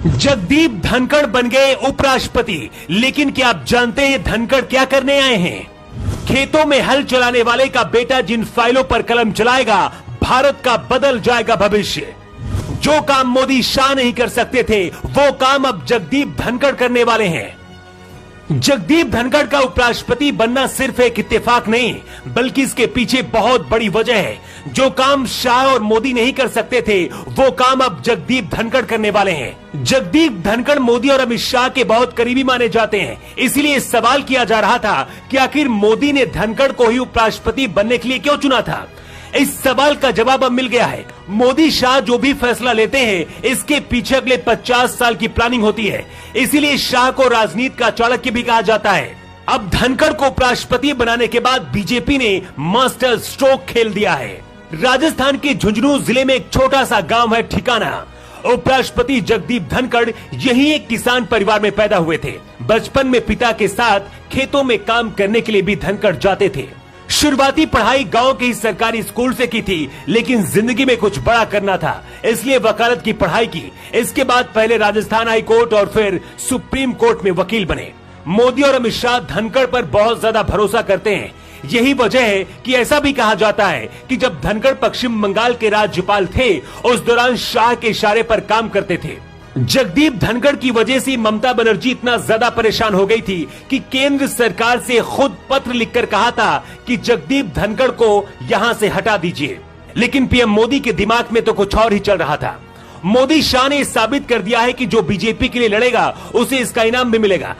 जगदीप धनखड़ बन गए उपराष्ट्रपति, लेकिन क्या आप जानते हैं धनखड़ क्या करने आए हैं? खेतों में हल चलाने वाले का बेटा जिन फाइलों पर कलम चलाएगा, भारत का बदल जाएगा भविष्य। जो काम मोदी शाह नहीं कर सकते थे, वो काम अब जगदीप धनखड़ करने वाले हैं। जगदीप धनखड़ का उपराष्ट्रपति बनना सिर्फ एक इत्तेफाक नहीं, बल्कि इसके पीछे बहुत बड़ी वजह है। जो काम शाह और मोदी नहीं कर सकते थे, वो काम अब जगदीप धनखड़ करने वाले हैं। जगदीप धनखड़ मोदी और अमित शाह के बहुत करीबी माने जाते हैं, इसीलिए सवाल किया जा रहा था कि आखिर मोदी ने धनखड़ को ही उपराष्ट्रपति बनने के लिए क्यों चुना था। इस सवाल का जवाब अब मिल गया है। मोदी शाह जो भी फैसला लेते हैं, इसके पीछे अगले 50 साल की प्लानिंग होती है, इसीलिए शाह को राजनीति का चाणक्य भी कहा जाता है। अब धनखड़ को उपराष्ट्रपति बनाने के बाद बीजेपी ने मास्टर स्ट्रोक खेल दिया है। राजस्थान के झुंझुनू जिले में एक छोटा सा गांव है ठिकाना। उपराष्ट्रपति जगदीप धनखड़ यही एक किसान परिवार में पैदा हुए थे। बचपन में पिता के साथ खेतों में काम करने के लिए भी धनखड़ जाते थे। शुरुआती पढ़ाई गांव के ही सरकारी स्कूल से की थी, लेकिन जिंदगी में कुछ बड़ा करना था, इसलिए वकालत की पढ़ाई की। इसके बाद पहले राजस्थान हाई कोर्ट और फिर सुप्रीम कोर्ट में वकील बने। मोदी और अमित शाह धनखड़ पर बहुत ज्यादा भरोसा करते हैं। यही वजह है कि ऐसा भी कहा जाता है कि जब धनखड़ पश्चिम बंगाल के राज्यपाल थे, उस दौरान शाह के इशारे पर काम करते थे। जगदीप धनखड़ की वजह से ममता बनर्जी इतना ज्यादा परेशान हो गई थी कि केंद्र सरकार से खुद पत्र लिखकर कहा था कि जगदीप धनखड़ को यहां से हटा दीजिए। लेकिन पीएम मोदी के दिमाग में तो कुछ और ही चल रहा था। मोदी शाह ने साबित कर दिया है कि जो बीजेपी के लिए लड़ेगा, उसे इसका इनाम भी मिलेगा।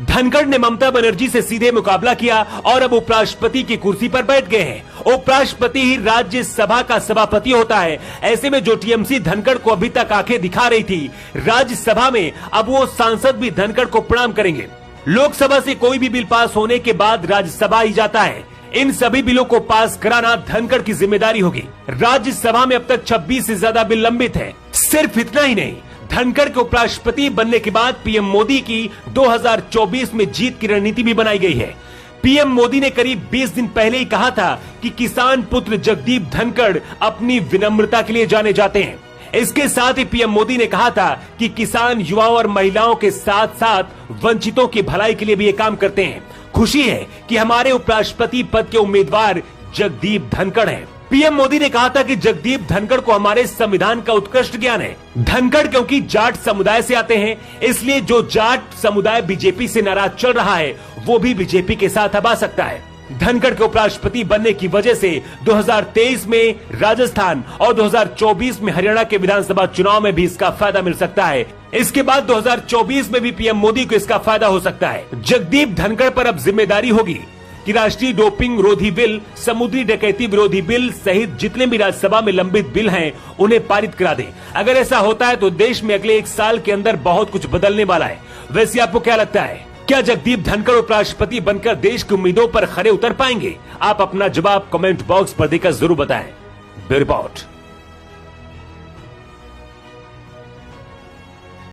धनखड़ ने ममता बनर्जी से सीधे मुकाबला किया और अब उपराष्ट्रपति की कुर्सी पर बैठ गए हैं। उपराष्ट्रपति ही राज्यसभा का सभापति होता है। ऐसे में जो टीएमसी धनखड़ को अभी तक आंखें दिखा रही थी राज्यसभा में, अब वो सांसद भी धनखड़ को प्रणाम करेंगे। लोकसभा से कोई भी बिल पास होने के बाद राज्यसभा ही जाता है। इन सभी बिलों को पास कराना धनखड़ की जिम्मेदारी होगी। राज्यसभा में अब तक 26 से ज्यादा बिल लंबित है। सिर्फ इतना ही नहीं, धनखड़ के उपराष्ट्रपति बनने के बाद पीएम मोदी की 2024 में जीत की रणनीति भी बनाई गई है। पीएम मोदी ने करीब 20 दिन पहले ही कहा था कि किसान पुत्र जगदीप धनखड़ अपनी विनम्रता के लिए जाने जाते हैं। इसके साथ ही पीएम मोदी ने कहा था कि किसान युवाओं और महिलाओं के साथ साथ वंचितों की भलाई के लिए भी ये काम करते हैं। खुशी है कि हमारे उपराष्ट्रपति पद के उम्मीदवार जगदीप धनखड़ हैं। पीएम मोदी ने कहा था कि जगदीप धनखड़ को हमारे संविधान का उत्कृष्ट ज्ञान है। धनखड़ क्योंकि जाट समुदाय से आते हैं, इसलिए जो जाट समुदाय बीजेपी से नाराज चल रहा है, वो भी बीजेपी के साथ अब आ सकता है। धनखड़ के उपराष्ट्रपति बनने की वजह से 2023 में राजस्थान और 2024 में हरियाणा के विधानसभा चुनाव में भी इसका फायदा मिल सकता है। इसके बाद 2024 में भी पीएम मोदी को इसका फायदा हो सकता है। जगदीप धनखड़ पर अब जिम्मेदारी होगी कि राष्ट्रीय डोपिंग विरोधी बिल, समुद्री डकैती विरोधी बिल सहित जितने भी राज्यसभा में लंबित बिल हैं, उन्हें पारित करा दें। अगर ऐसा होता है तो देश में अगले 1 साल के अंदर बहुत कुछ बदलने वाला है। वैसे आपको क्या लगता है, क्या जगदीप धनखड़ उपराष्ट्रपति बनकर देश की उम्मीदों पर खरे उतर पाएंगे? आप अपना जवाब कमेंट बॉक्स पर देकर जरूर बताएं। Bureau report.